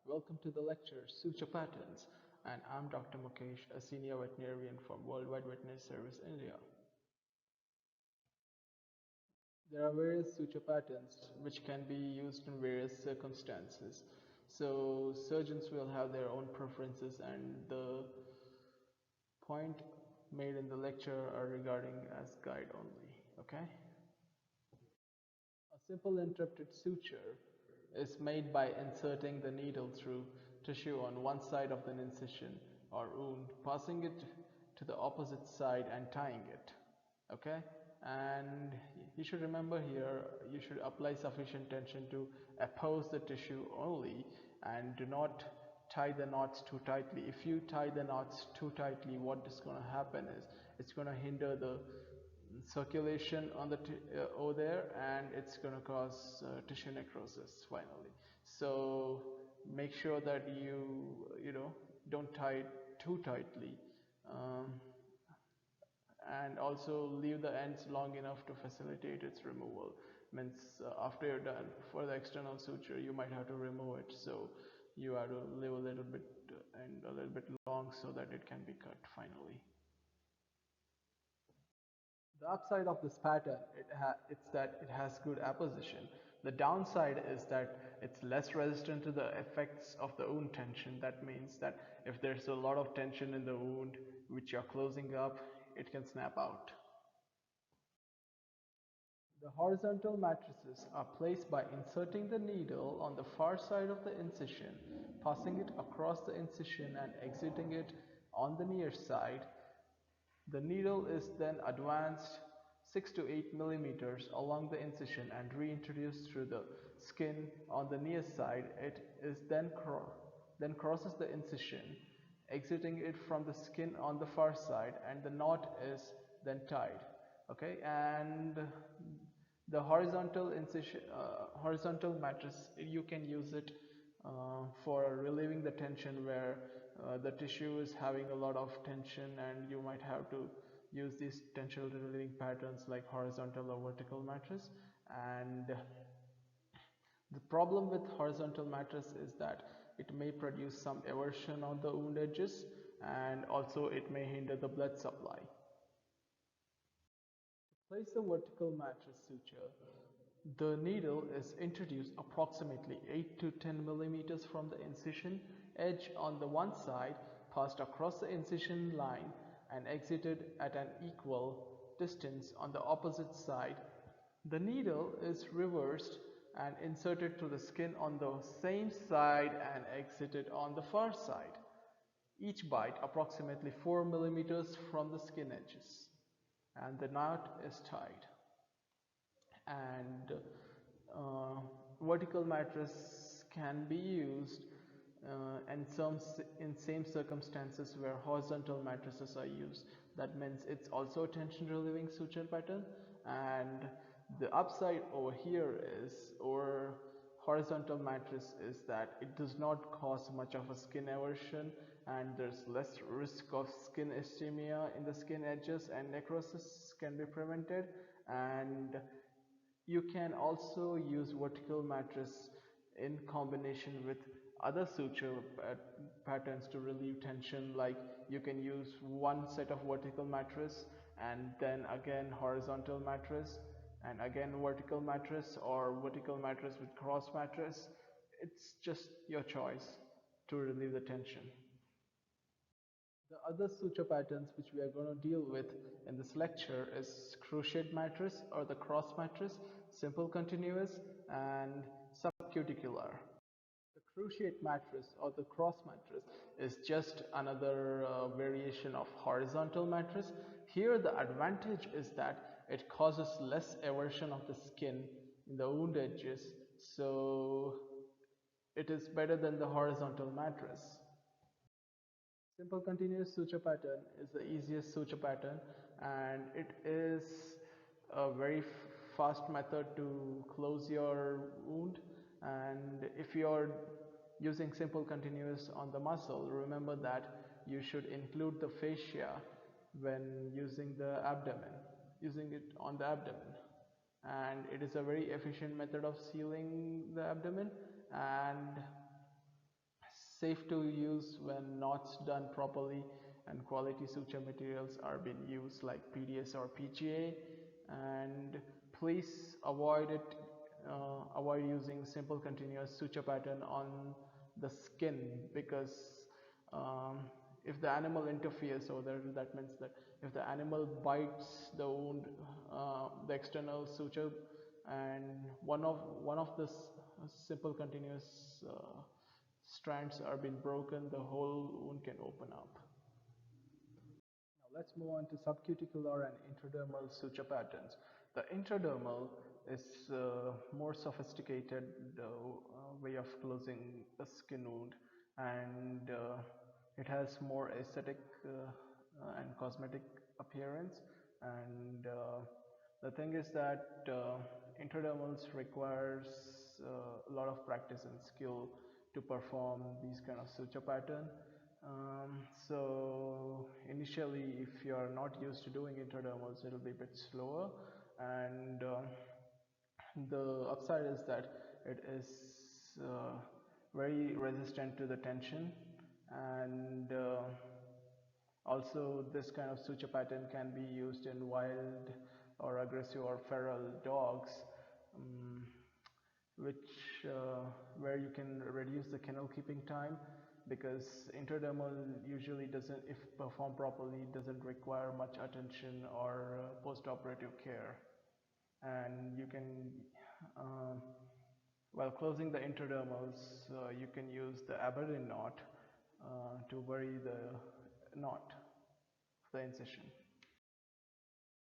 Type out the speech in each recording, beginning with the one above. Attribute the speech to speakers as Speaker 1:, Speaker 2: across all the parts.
Speaker 1: Welcome to the lecture Suture Patterns, and I'm Dr. Mukesh, a senior veterinarian from Worldwide Veterinary Service India. There are various suture patterns which can be used in various circumstances. So, surgeons will have their own preferences, and the point made in the lecture are regarding as guide only. Okay? A simple interrupted suture is made by inserting the needle through tissue on one side of an incision or wound, passing it to the opposite side and tying it. Okay? And you should remember here, you should apply sufficient tension to oppose the tissue only and do not tie the knots too tightly. If you tie the knots too tightly, what is going to happen is it's going to hinder the circulation on the over there, and it's going to cause tissue necrosis finally. So make sure that you don't tie it too tightly, um, and also leave the ends long enough to facilitate its removal. Means after you're done for the external suture, you might have to remove it, so you have to leave a little bit and a little bit long so that it can be cut finally. The upside of this pattern, it's that it has good apposition. The downside is that it's less resistant to the effects of the wound tension. That means that if there's a lot of tension in the wound which you're closing up, it can snap out. The horizontal matrices are placed by inserting the needle on the far side of the incision, passing it across the incision and exiting it on the near side. The needle is then advanced 6 to 8 millimeters along the incision and reintroduced through the skin on the near side. It is then crosses the incision, exiting it from the skin on the far side, and the knot is then tied. Okay, and the horizontal mattress, you can use it for relieving the tension where the tissue is having a lot of tension, and you might have to use these tension relieving patterns like horizontal or vertical mattress. And the problem with horizontal mattress is that it may produce some eversion on the wound edges, and also it may hinder the blood supply. Place the vertical mattress suture. The needle is introduced approximately 8 to 10 millimeters from the incision edge on the one side, passed across the incision line, and exited at an equal distance on the opposite side. The needle is reversed and inserted through the skin on the same side and exited on the far side. Each bite approximately 4 millimeters from the skin edges, and the knot is tied. And vertical mattress can be used in same circumstances where horizontal mattresses are used. That means it's also a tension relieving suture pattern, and the upside over here is, or horizontal mattress, is that it does not cause much of a skin eversion, and there's less risk of skin ischemia in the skin edges, and necrosis can be prevented. And you can also use vertical mattress in combination with other suture patterns to relieve tension. Like you can use one set of vertical mattress and then again horizontal mattress and again vertical mattress, or vertical mattress with cross mattress. It's just your choice to relieve the tension. The other suture patterns which we are going to deal with in this lecture is cruciate mattress or the cross mattress, simple continuous, and subcuticular. The cruciate mattress or the cross mattress is just another variation of horizontal mattress. Here the advantage is that it causes less eversion of the skin in the wound edges, so it is better than the horizontal mattress. Simple continuous suture pattern is the easiest suture pattern, and it is a very fast method to close your wound. And if you're using simple continuous on the muscle, remember that you should include the fascia when using the abdomen, using it on the abdomen. And it is a very efficient method of sealing the abdomen, and safe to use when knots done properly, and quality suture materials are being used like PDS or PGA. And please avoid using simple continuous suture pattern on the skin, because um, if the animal interferes, so that means that if the animal bites the wound, the external suture, and one of the simple continuous strands are being broken, the whole wound can open up. Now let's move on to subcuticular and intradermal suture patterns. The intradermal is more sophisticated way of closing a skin wound, and it has more aesthetic and cosmetic appearance. And the thing is that intradermals requires a lot of practice and skill to perform these kind of suture pattern. So initially, if you are not used to doing intradermals, it will be a bit slower, and the upside is that it is very resistant to the tension, and also this kind of suture pattern can be used in wild or aggressive or feral dogs, um, which where you can reduce the kennel keeping time, because intradermal usually doesn't, if performed properly, doesn't require much attention or post-operative care. And you can uh, while closing the intradermals, you can use the Aberdeen knot to bury the knot of the incision.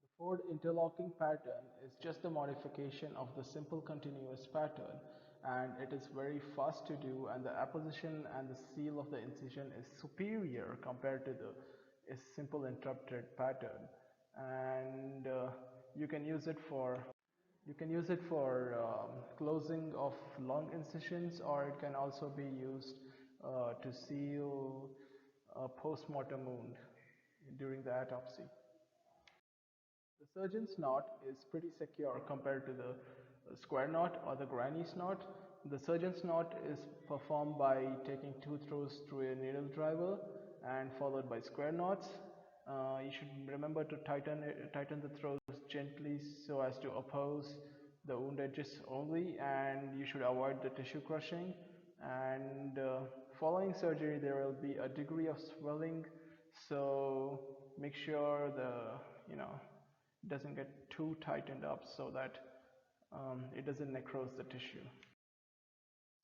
Speaker 1: The Ford interlocking pattern is just a modification of the simple continuous pattern, and it is very fast to do, and the apposition and the seal of the incision is superior compared to the simple interrupted pattern. And you can use it for closing of long incisions, or it can also be used to seal a post-mortem wound during the autopsy. The surgeon's knot is pretty secure compared to the square knot or the granny's knot. The surgeon's knot is performed by taking two throws through a needle driver and followed by square knots. You should remember to tighten the throws gently so as to oppose the wound edges only, and you should avoid the tissue crushing. And following surgery, there will be a degree of swelling, so make sure it doesn't get too tightened up so that it doesn't necrose the tissue.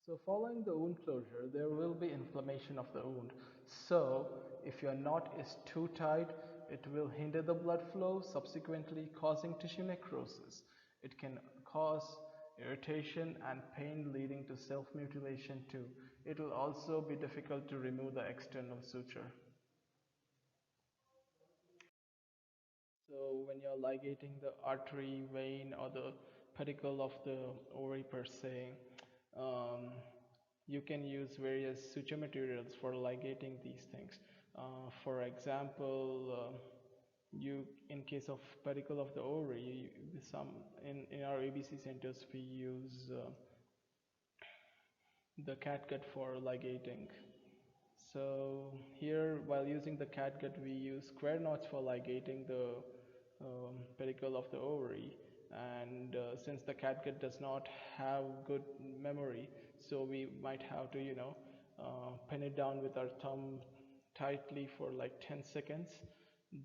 Speaker 1: So following the wound closure, there will be inflammation of the wound. So if your knot is too tight, it will hinder the blood flow, subsequently causing tissue necrosis. It can cause irritation and pain, leading to self-mutilation too. It will also be difficult to remove the external suture. So when you're ligating the artery, vein, or the pedicle of the ovary per se, um, you can use various suture materials for ligating these things. For example, in case of pedicle of the ovary, in our ABC centers we use the catgut for ligating. So here, while using the catgut, we use square knots for ligating the pedicle of the ovary, and since the catgut does not have good memory, so we might have to pin it down with our thumb tightly for like 10 seconds,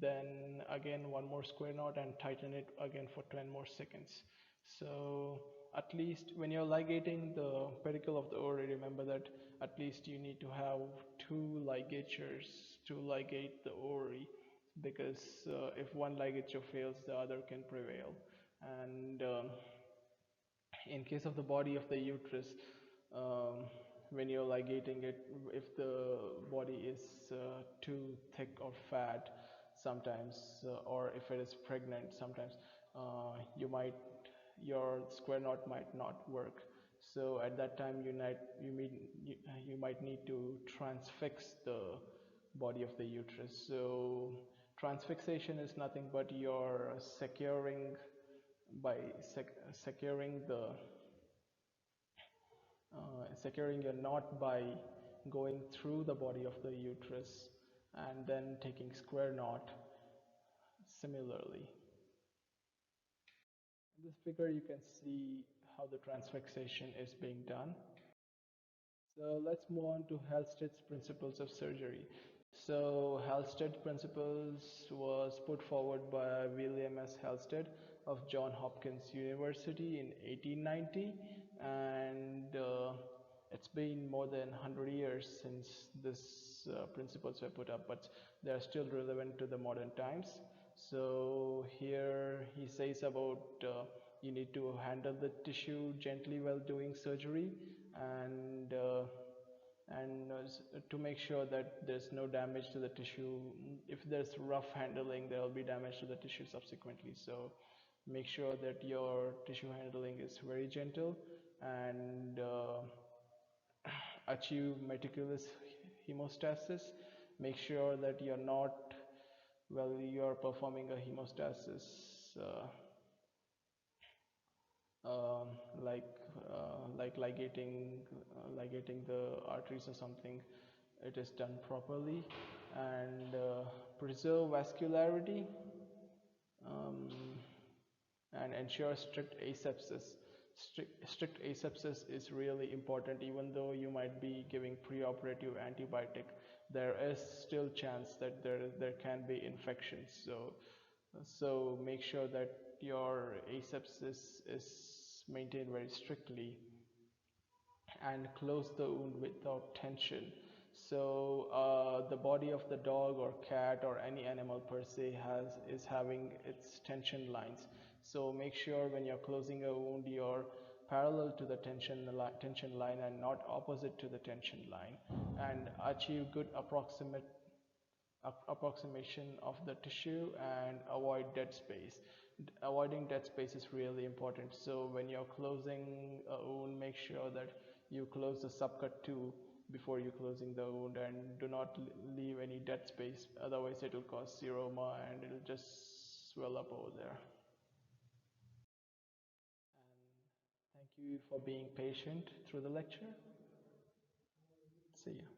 Speaker 1: then again one more square knot and tighten it again for 10 more seconds. So at least when you're ligating the pedicle of the ovary, remember that at least you need to have two ligatures to ligate the ovary, because if one ligature fails, the other can prevail. And in case of the body of the uterus, um, when you're ligating it, if the body is too thick or fat sometimes, or if it is pregnant sometimes, your square knot might not work. So at that time you might need to transfix the body of the uterus. So transfixation is nothing but you're securing your knot by going through the body of the uterus and then taking square knot similarly. In this figure you can see how the transfixation is being done. So let's move on to Halstead's principles of surgery. So Halstead principles was put forward by William S. Halstead of Johns Hopkins University in 1890, and it's been more than 100 years since this principles were put up, but they are still relevant to the modern times. So here he says about you need to handle the tissue gently while doing surgery, and to make sure that there's no damage to the tissue. If there's rough handling, there will be damage to the tissue subsequently. So make sure that your tissue handling is very gentle, and achieve meticulous hemostasis. Make sure that you're not, well, you're performing a hemostasis um, like like ligating the arteries or something. It is done properly, and preserve vascularity, um, and ensure strict asepsis. Strict asepsis is really important. Even though you might be giving preoperative antibiotic, there is still chance that there can be infections. So make sure that your asepsis is maintained very strictly, and close the wound without tension. So the body of the dog or cat or any animal per se is having its tension lines. So make sure when you're closing a wound, you're parallel to the tension line and not opposite to the tension line, and achieve good approximation of the tissue and avoid dead space. Avoiding dead space is really important. So when you're closing a wound, make sure that you close the subcut too before you closing the wound, and do not leave any dead space, otherwise it will cause seroma and it will just swell up over there. And thank you for being patient through the lecture. See you.